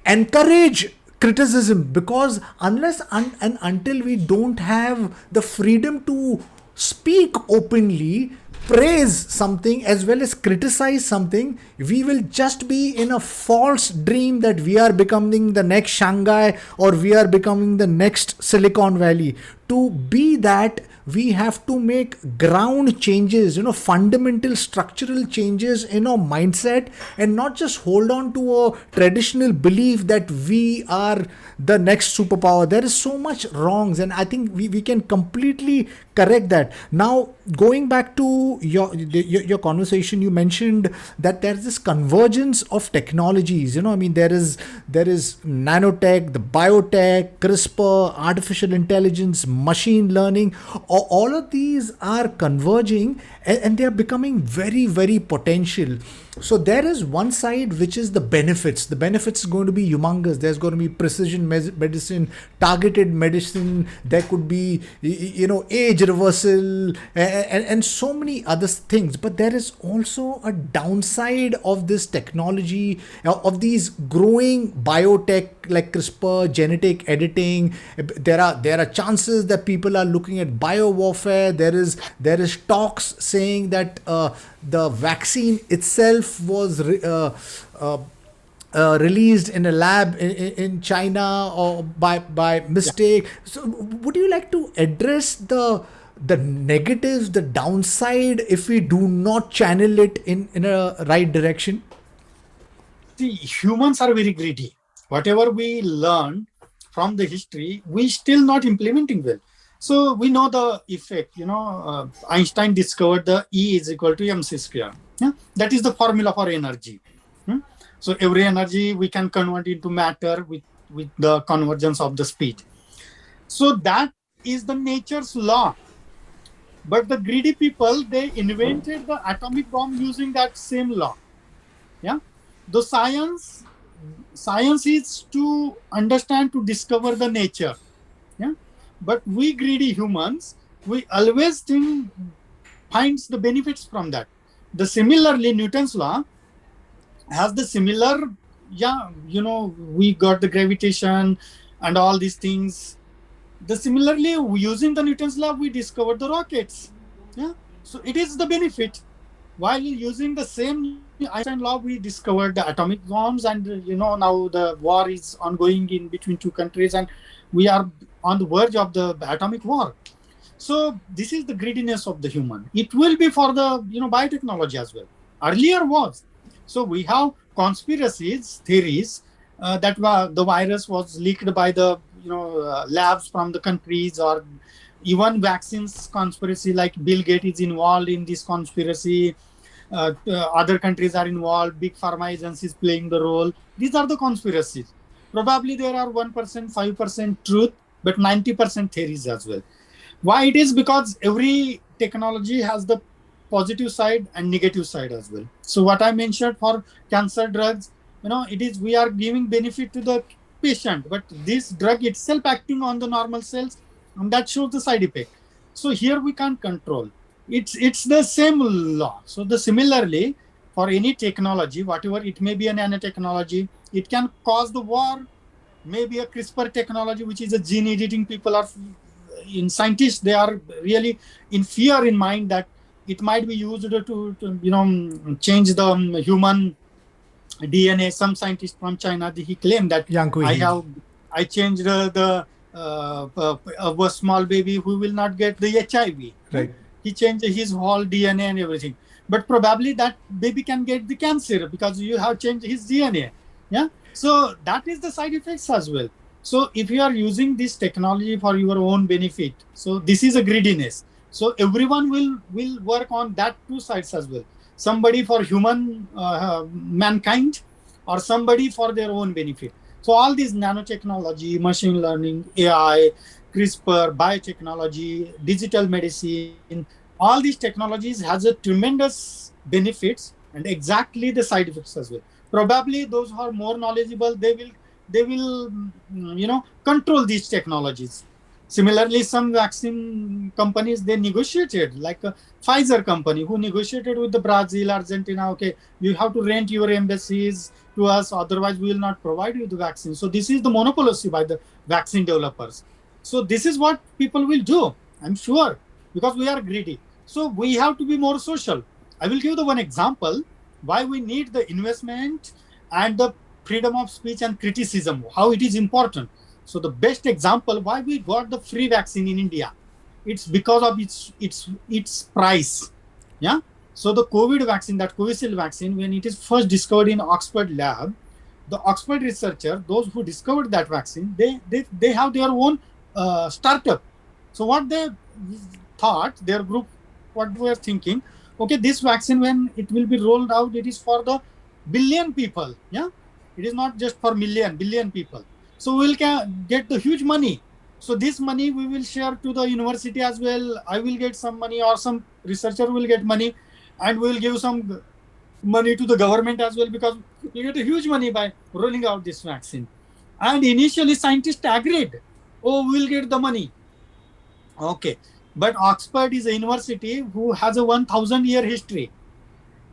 encourage criticism, because unless and until we don't have the freedom to speak openly, praise something as well as criticize something, we will just be in a false dream that we are becoming the next Shanghai or we are becoming the next Silicon Valley. To be that, we have to make ground changes, fundamental structural changes in our mindset, and not just hold on to a traditional belief that we are the next superpower. There is so much wrongs, and I think we can completely correct that. Now, going back to your conversation, you mentioned that there's this convergence of technologies. There is nanotech, the biotech, CRISPR, artificial intelligence, machine learning. All of these are converging, and they are becoming very, very potential. So there is one side which is the benefits. The benefits is going to be humongous. There's going to be precision medicine, targeted medicine. There could be, age reversal, and so many other things. But there is also a downside of this technology, of these growing biotech like CRISPR, genetic editing. There are chances that people are looking at bio warfare. There is talks saying that the vaccine itself was released in a lab in China or by mistake. Yeah. So would you like to address the negatives, the downside, if we do not channel it in a right direction? See, humans are very greedy. Whatever we learn from the history, we still not implementing well. So we know the effect, Einstein discovered the E is equal to mc square. Yeah? That is the formula for energy. So every energy we can convert into matter with the convergence of the speed. So that is the nature's law. But the greedy people, they invented the atomic bomb using that same law. Yeah. The science is to understand, to discover the nature. Yeah. But we greedy humans, we always finds the benefits from that. Similarly, Newton's law has the similar, we got the gravitation and all these things. Similarly, using the Newton's law, we discovered the rockets. Yeah, so it is the benefit. While using the same Einstein law, we discovered the atomic bombs, and now the war is ongoing in between two countries, and we are on the verge of the atomic war. So this is the greediness of the human. It will be for the biotechnology as well. Earlier was. So we have conspiracies, theories that the virus was leaked by the labs from the countries, or even vaccines conspiracy, like Bill Gates is involved in this conspiracy. Other countries are involved. Big pharma agencies playing the role. These are the conspiracies. Probably there are 1%, 5% truth, but 90% theories as well. Why it is? Because every technology has the positive side and negative side as well. So what I mentioned for cancer drugs, it is we are giving benefit to the patient, but this drug itself acting on the normal cells, and that shows the side effect. So here we can't control. It's the same law. So similarly, for any technology, whatever it may be, a nanotechnology, it can cause the war. Maybe a CRISPR technology, which is a gene editing, people are in scientists, they are really in fear in mind that it might be used to change the human DNA. Some scientist from China, he claimed that I changed a small baby who will not get the HIV. Right. He changed his whole DNA and everything. But probably that baby can get the cancer because you have changed his DNA. Yeah. So that is the side effects as well. So if you are using this technology for your own benefit, so this is a greediness. So everyone will work on that two sides as well. Somebody for human mankind, or somebody for their own benefit. So all these nanotechnology, machine learning, AI, CRISPR, biotechnology, digital medicine, all these technologies has a tremendous benefits and exactly the side effects as well. Probably those who are more knowledgeable, they will control these technologies. Similarly, some vaccine companies, they negotiated, like a Pfizer company who negotiated with the Brazil, Argentina. Okay, you have to rent your embassies to us, otherwise we will not provide you the vaccine. So this is the monopoly by the vaccine developers. So this is what people will do, I'm sure, because we are greedy. So we have to be more social. I will give the one example why we need the investment and the freedom of speech and criticism, how it is important. So the best example why we got the free vaccine in India, it's because of its price. Yeah. So the COVID vaccine, that Covishield vaccine, when it is first discovered in Oxford lab, the Oxford researcher, those who discovered that vaccine, they have their own startup. So what they thought, their group, what they were thinking, okay, this vaccine, when it will be rolled out, it is for the billion people. Yeah, it is not just for billion people. So we'll get the huge money. So this money we will share to the university as well. I will get some money, or some researcher will get money, and we will give some money to the government as well, because you get a huge money by rolling out this vaccine. And initially scientists agreed, oh, we'll get the money. Okay. But Oxford is a university who has a 1,000-year history.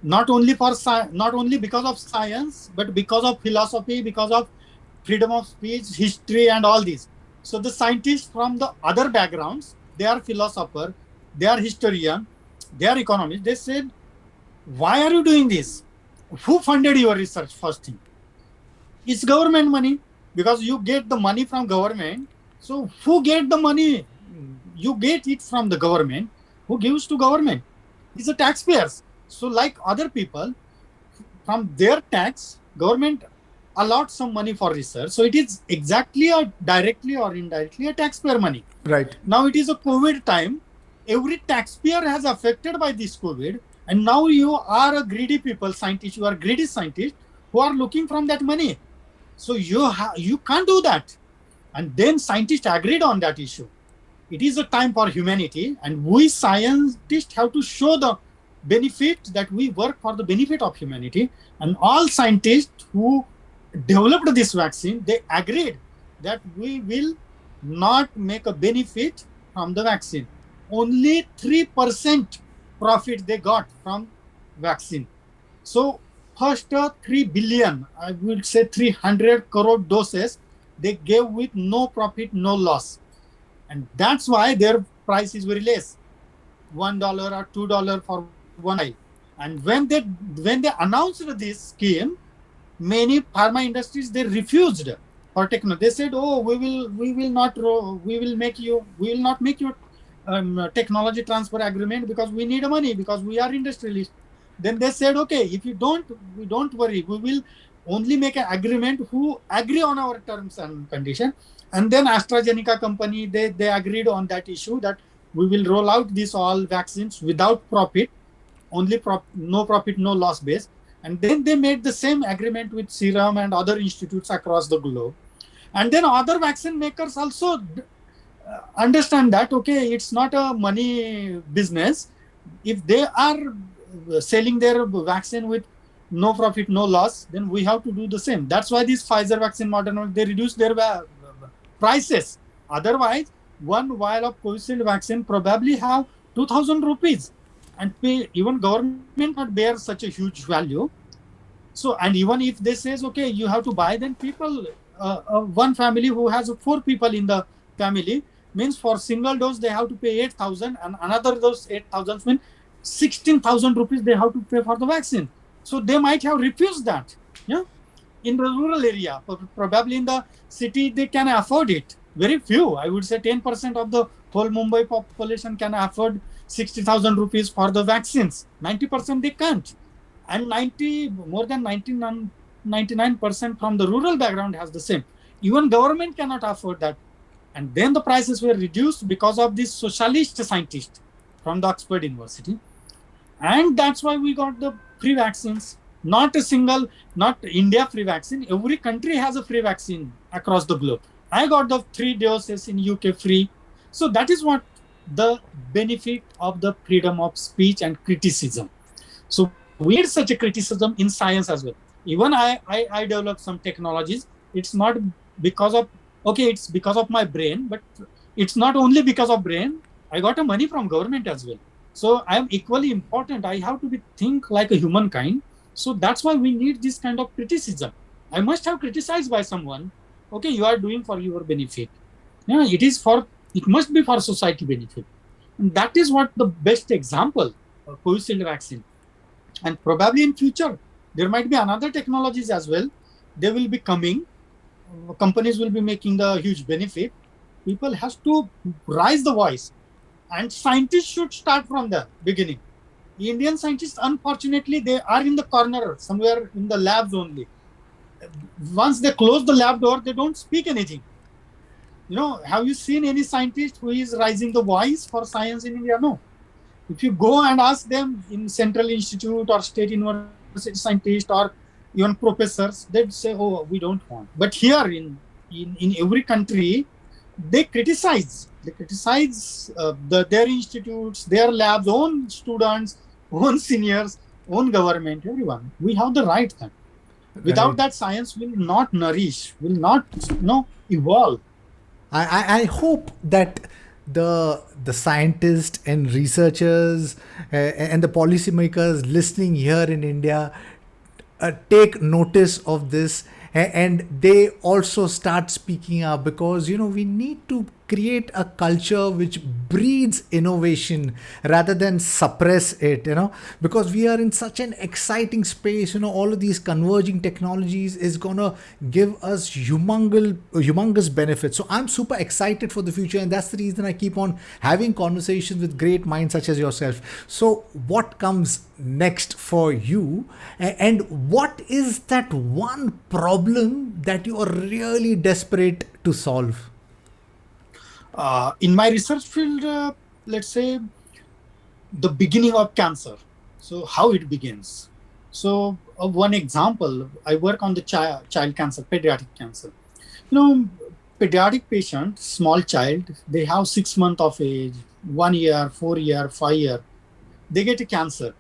Not only because of science, but because of philosophy, because of freedom of speech, history, and all these. So the scientists from the other backgrounds, they are philosopher, they are historian, they are economists. They said, why are you doing this? Who funded your research? First thing, it's government money, because you get the money from government. So who get the money? You get it from the government. Who gives to government? It's the taxpayers. So like other people, from their tax, government allots some money for research. So it is exactly or directly or indirectly a taxpayer money. Right. Now it is a COVID time. Every taxpayer has affected by this COVID. And now you are a greedy people, scientists. You are greedy scientists who are looking from that money. So you can't do that. And then scientists agreed on that issue. It is a time for humanity, and we scientists have to show the benefit that we work for the benefit of humanity. And all scientists who developed this vaccine, they agreed that we will not make a benefit from the vaccine. Only 3% profit they got from vaccine. So first 3 billion, I would say 300 crore doses, they gave with no profit, no loss. And that's why their price is very less, $1 or $2 for one vial. And when they announced this scheme, many pharma industries, they refused for technology. They said, oh, we will not make you technology transfer agreement, because we need money, because we are industrialists. Then they said, okay, if you don't worry, we will only make an agreement who agree on our terms and conditions. And then AstraZeneca company, they agreed on that issue, that we will roll out these all vaccines without profit, only no profit, no loss base. And then they made the same agreement with Serum and other institutes across the globe. And then other vaccine makers also understand that, okay, it's not a money business. If they are selling their vaccine with no profit, no loss, then we have to do the same. That's why this Pfizer vaccine, Moderna, they reduce their prices. Otherwise, one vial of Covishield vaccine probably have 2,000 rupees, and even government not bear such a huge value. So, and even if they says, okay, you have to buy, then people, one family who has 4 people in the family, means for single dose they have to pay 8,000, and another dose 8,000 means 16,000 rupees they have to pay for the vaccine. So they might have refused that. Yeah. In the rural area, probably in the city, they can afford it. Very few, I would say 10% of the whole Mumbai population can afford 60,000 rupees for the vaccines. 90% they can't. And more than 99% from the rural background has the same. Even government cannot afford that. And then the prices were reduced because of this socialist scientist from the Oxford University. And that's why we got the free vaccines. Not India free vaccine. Every country has a free vaccine across the globe. I got the 3 doses in UK free. So that is what the benefit of the freedom of speech and criticism. So we need such a criticism in science as well. Even I developed some technologies. It's not because of, okay, it's because of my brain, but it's not only because of brain. I got a money from government as well. So I am equally important. I have to think like a humankind. So that's why we need this kind of criticism. I must have criticized by someone. Okay, you are doing for your benefit. Yeah, it must be for society benefit. And that is what the best example of COVID vaccine. And probably in future, there might be another technologies as well. They will be coming. Companies will be making the huge benefit. People have to raise the voice. And scientists should start from the beginning. Indian scientists, unfortunately, they are in the corner, somewhere in the labs only. Once they close the lab door, they don't speak anything. Have you seen any scientist who is raising the voice for science in India? No. If you go and ask them in Central Institute or State University scientists or even professors, they'd say, oh, we don't want. But here in every country, they criticize. They criticize their institutes, their labs, own students, own seniors, own government, everyone. We have the right then. Without that, science will not nourish, will not evolve. I hope that the scientists and researchers and the policymakers listening here in India take notice of this, and they also start speaking up, because we need to create a culture which breeds innovation rather than suppress it, because we are in such an exciting space. All of these converging technologies is gonna give us humongous benefits. So I'm super excited for the future, and that's the reason I keep on having conversations with great minds such as yourself. So what comes next for you, and what is that one problem that you are really desperate to solve? In my research field, let's say the beginning of cancer. So how it begins. So one example, I work on the child cancer, pediatric cancer. Pediatric patient, small child, they have 6 months of age, 1 year, 4 year, 5 year. They get a cancer.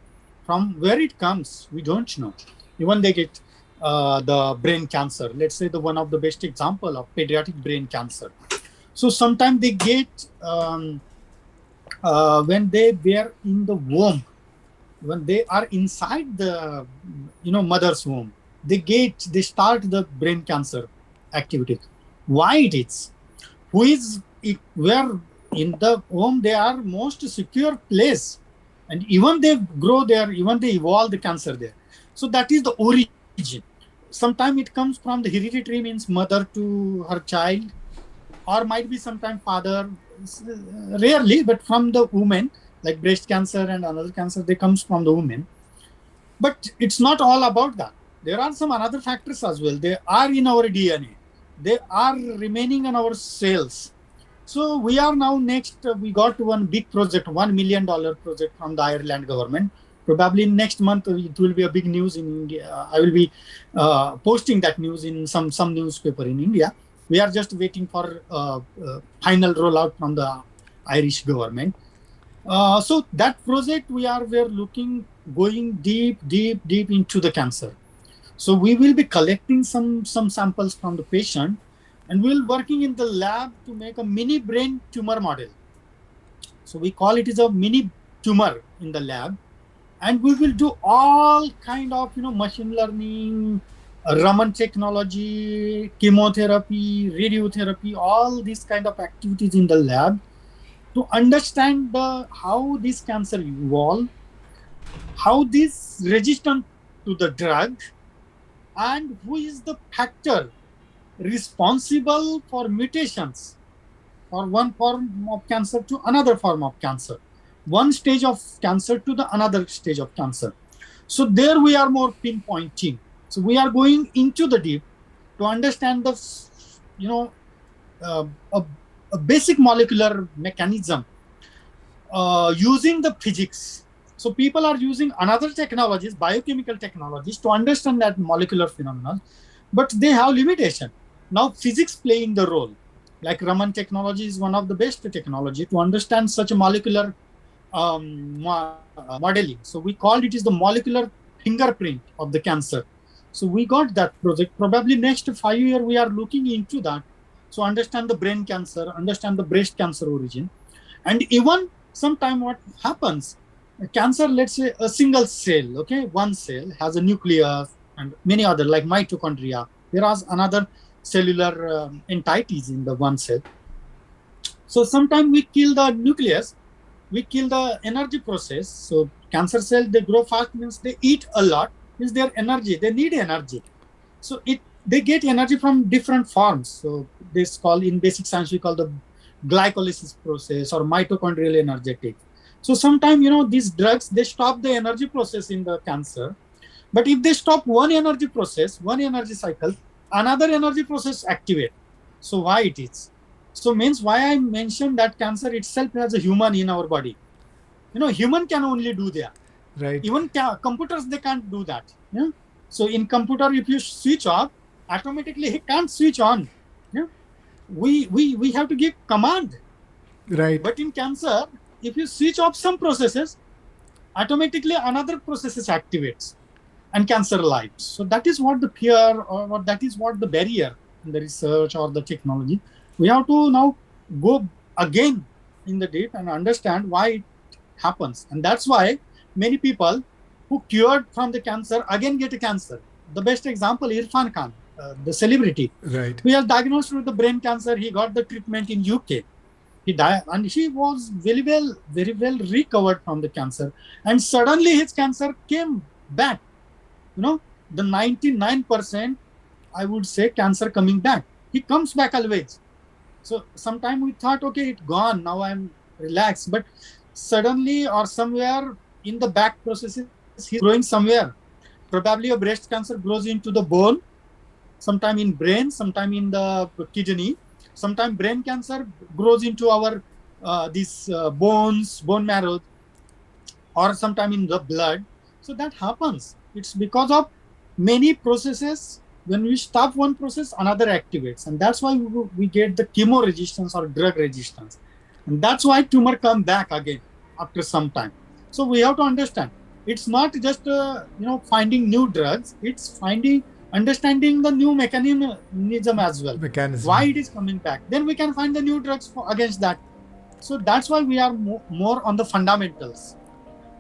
From where it comes, we don't know. Even they get the brain cancer. Let's say the one of the best example of pediatric brain cancer. So sometimes they get when they were in the womb, when they are inside the mother's womb, they start the brain cancer activity. Why it is? Where in the womb they are most secure place, and even they grow there, even they evolve the cancer there. So that is the origin. Sometimes it comes from the hereditary, means mother to her child, or might be sometimes father, rarely, but from the woman, like breast cancer and another cancer, they comes from the woman. But it's not all about that. There are some other factors as well. They are in our DNA. They are remaining in our cells. So we are now we got one big project, $1 million project from the Ireland government. Probably next month, it will be a big news in India. I will be posting that news in some newspaper in India. We are just waiting for final rollout from the Irish government. So that project, we're going deep into the cancer. So we will be collecting some samples from the patient, and we'll working in the lab to make a mini brain tumor model. So we call it as a mini tumor in the lab, and we will do all kind of machine learning, Raman technology, chemotherapy, radiotherapy, all these kind of activities in the lab to understand how this cancer evolve, how this resistant to the drug, and who is the factor responsible for mutations for one form of cancer to another form of cancer, one stage of cancer to the another stage of cancer. So there we are more pinpointing. So we are going into the deep to understand the, a basic molecular mechanism using the physics. So people are using another technologies, biochemical technologies, to understand that molecular phenomenon, but they have limitation. Now physics playing the role. Like Raman technology is one of the best technology to understand such a molecular modeling. So we called it is the molecular fingerprint of the cancer. So we got that project. Probably next 5 years we are looking into that. So understand the brain cancer, understand the breast cancer origin. And even sometime what happens, cancer, let's say a single cell, okay, one cell has a nucleus and many other like mitochondria. There are another cellular entities in the one cell. So sometimes we kill the nucleus, we kill the energy process. So cancer cells, they grow fast means they eat a lot, means their energy, they need energy. So they get energy from different forms. So this called in basic science, we call the glycolysis process or mitochondrial energetic. So sometimes, these drugs, they stop the energy process in the cancer. But if they stop one energy process, one energy cycle, another energy process activate. So why it is? So means why I mentioned that cancer itself has a human in our body. Human can only do that. Right. Even computers, they can't do that. Yeah? So in computer, if you switch off, automatically it can't switch on. Yeah? We have to give command. Right. But in cancer, if you switch off some processes, automatically another processes activates and cancer lives. So that is what the fear or that is what the barrier in the research or the technology. We have to now go again in the depth and understand why it happens. And that's why many people who cured from the cancer again get a cancer. The best example, Irfan Khan, the celebrity. Right. He was diagnosed with the brain cancer. He got the treatment in UK. He died and he was very well recovered from the cancer. And suddenly his cancer came back. The 99%, I would say, cancer coming back. He comes back always. So sometimes we thought, okay, it's gone. Now I'm relaxed. But suddenly or somewhere in the back processes, he's growing somewhere. Probably a breast cancer grows into the bone, sometime in brain, sometime in the kidney. Sometimes brain cancer grows into our bones, bone marrow, or sometime in the blood. So that happens. It's because of many processes. When we stop one process, another activates. And that's why we get the chemo resistance or drug resistance. And that's why tumor come back again after some time. So we have to understand. It's not just, finding new drugs. It's understanding the new mechanism as well. Why it is coming back. Then we can find the new drugs against that. So that's why we are more on the fundamentals.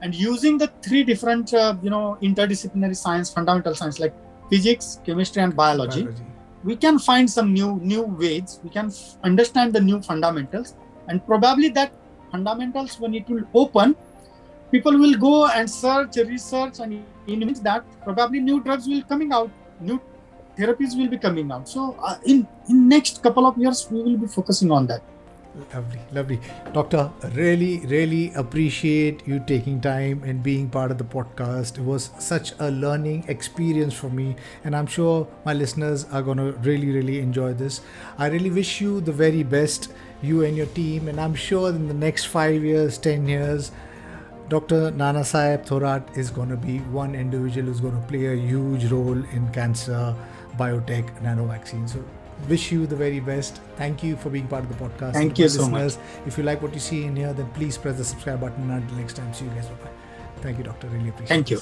And using the three different, interdisciplinary science, fundamental science like physics, chemistry, and biology, we can find some new ways. We can understand the new fundamentals, and probably that fundamentals, when it will open, people will go and research, and in that probably new drugs will coming out, new therapies will be coming out. So in next couple of years, we will be focusing on that. Lovely. Doctor, really appreciate you taking time and being part of the podcast. It was such a learning experience for me, and I'm sure my listeners are going to really enjoy this. I really wish you the very best, you and your team, and I'm sure in the next 5 years, 10 years, Dr. Nanasaheb Thorat is going to be one individual who's going to play a huge role in cancer, biotech, nanovaccines. So wish you the very best. Thank you for being part of the podcast. Thank you so much. If you like what you see in here, then please press the subscribe button. Until next time, see you guys. Bye-bye. Thank you, Doctor. Really appreciate it. Thank you.